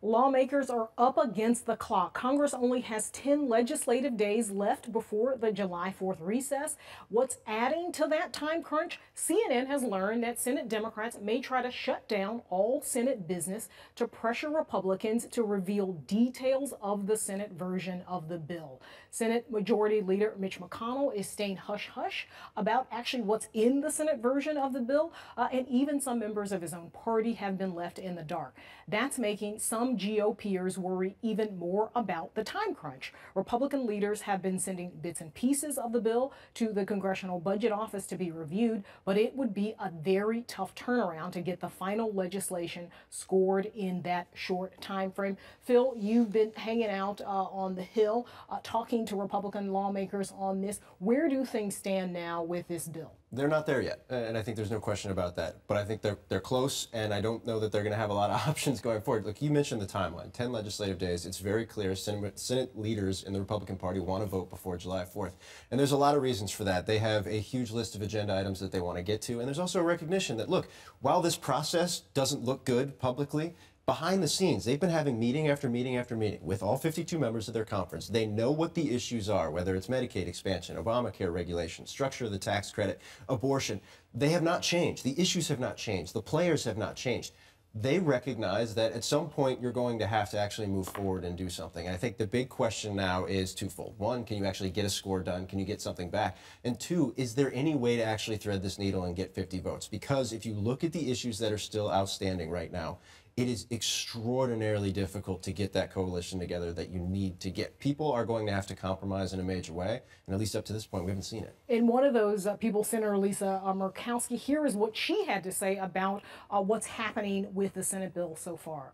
Lawmakers are up against the clock. Congress only has 10 legislative days left before the July 4th recess. What's adding to that time crunch? CNN has learned that Senate Democrats may try to shut down all Senate business to pressure Republicans to reveal details of the Senate version of the bill. Senate Majority Leader Mitch McConnell is staying hush-hush about actually what's in the Senate version of the bill, and even some members of his own party have been left in the dark. That's making some GOPers worry even more about the time crunch. Republican leaders have been sending bits and pieces of the bill to the Congressional Budget Office to be reviewed, but it would be a very tough turnaround to get the final legislation scored in that short time frame. Phil, you've been hanging out on the Hill, talking to Republican lawmakers on this. Where do things stand now with this bill? They're not there yet, and I think there's no question about that. But I think they're close, and I don't know that they're going to have a lot of options going forward. Look, you mentioned the timeline, 10 legislative days. It's very clear Senate leaders in the Republican Party want to vote before July 4th. And there's a lot of reasons for that. They have a huge list of agenda items that they want to get to. And there's also a recognition that, look, while this process doesn't look good publicly, behind the scenes, they've been having meeting after meeting after meeting with all 52 members of their conference. They know what the issues are, whether it's Medicaid expansion, Obamacare regulation, structure of the tax credit, abortion. They have not changed. The issues have not changed. The players have not changed. They recognize that at some point you're going to have to actually move forward and do something. And I think the big question now is twofold. One, can you actually get a score done? Can you get something back? And two, is there any way to actually thread this needle and get 50 votes? Because if you look at the issues that are still outstanding right now, it is extraordinarily difficult to get that coalition together that you need to get. People are going to have to compromise in a major way, and at least up to this point, we haven't seen it. And one of those people, Senator Lisa Murkowski, here is what she had to say about what's happening with the Senate bill so far.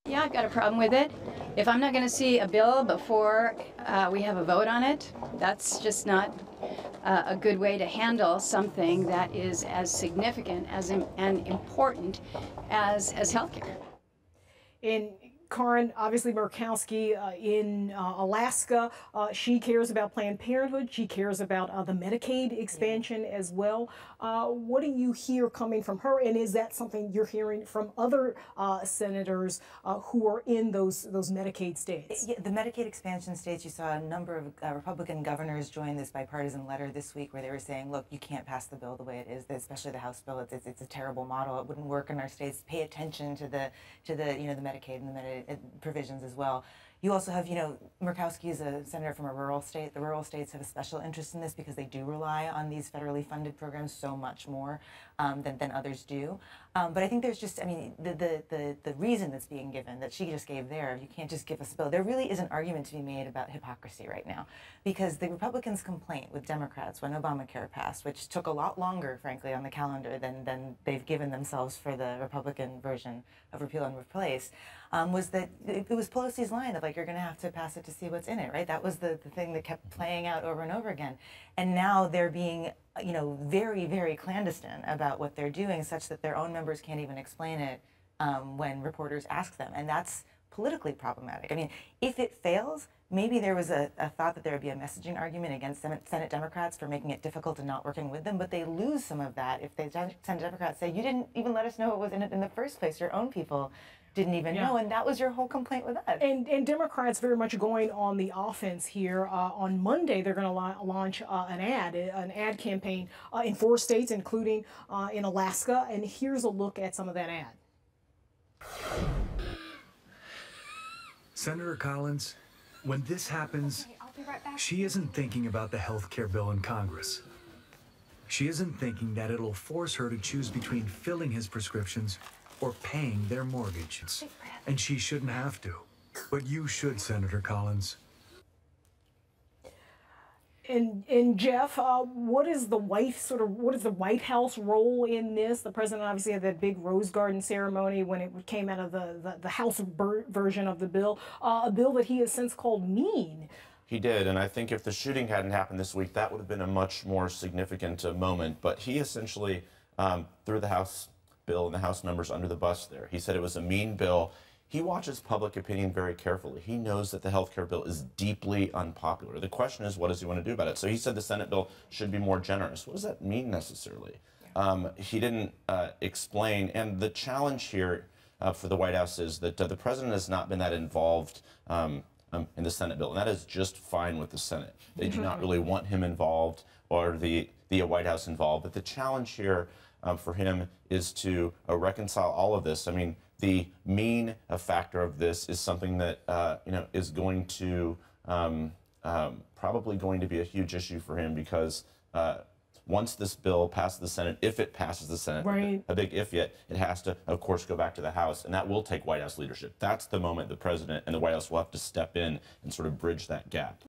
Yeah, I've got a problem with it. If I'm not going to see a bill before we have a vote on it, that's just not a good way to handle something that is as significant and important as healthcare. In Karen, obviously Murkowski in Alaska, she cares about Planned Parenthood. She cares about the Medicaid expansion as well. What do you hear coming from her? And is that something you're hearing from other senators who are in those Medicaid states? Yeah, the Medicaid expansion states, you saw a number of Republican governors join this bipartisan letter this week where they were saying, look, you can't pass the bill the way it is, especially the House bill. It's a terrible model. It wouldn't work in our states. Pay attention to the the Medicaid and the provisions as well. You also have, Murkowski is a senator from a rural state. The rural states have a special interest in this because they do rely on these federally funded programs so much more than others do. But I think there's just, the reason that's being given, that she just gave there, you can't just give us a bill. There really is an argument to be made about hypocrisy right now, because the Republicans' complaint with Democrats when Obamacare passed, which took a lot longer, frankly, on the calendar than they've given themselves for the Republican version of repeal and replace, was that it was Pelosi's line of, like, you're going to have to pass it to see what's in it, right? That was the thing that kept playing out over and over again. And now they're being, very, very clandestine about what they're doing, such that their own members can't even explain it when reporters ask them. And that's politically problematic. I mean, if it fails, maybe there was a thought that there would be a messaging argument against Senate Democrats for making it difficult and not working with them, but they lose some of that if the Senate Democrats say, you didn't even let us know what was in it in the first place. Your own people didn't even know, and that was your whole complaint with us. And Democrats very much going on the offense here. On Monday, they're going to launch an ad campaign in 4 states, including in Alaska. And here's a look at some of that ad. Senator Collins, when this happens, she isn't thinking about the health care bill in Congress. She isn't thinking that it'll force her to choose between filling his prescriptions or paying their mortgage. And she shouldn't have to. But you should, Senator Collins. And Jeff, what is the White House role in this? The president obviously had that big Rose Garden ceremony when it came out of the House version of the bill, a bill that he has since called mean. He did, and I think if the shooting hadn't happened this week, that would have been a much more significant moment. But he essentially threw the House bill and the House members under the bus there. He said it was a mean bill. He watches public opinion very carefully. He knows that the health care bill is deeply unpopular. The question is, what does he want to do about it? So he said the Senate bill should be more generous. What does that mean necessarily? He didn't explain. And the challenge here for the White House is that the president has not been that involved in the Senate bill, and that is just fine with the Senate. They do not really want him involved or the White House involved. But the challenge here for him is to reconcile all of this. I mean, the mean factor of this is something that is going to probably going to be a huge issue for him, because once this bill passes the Senate, if it passes the Senate, right, a big if yet, it has to, of course, go back to the House, and that will take White House leadership. That's the moment the president and the White House will have to step in and sort of bridge that gap.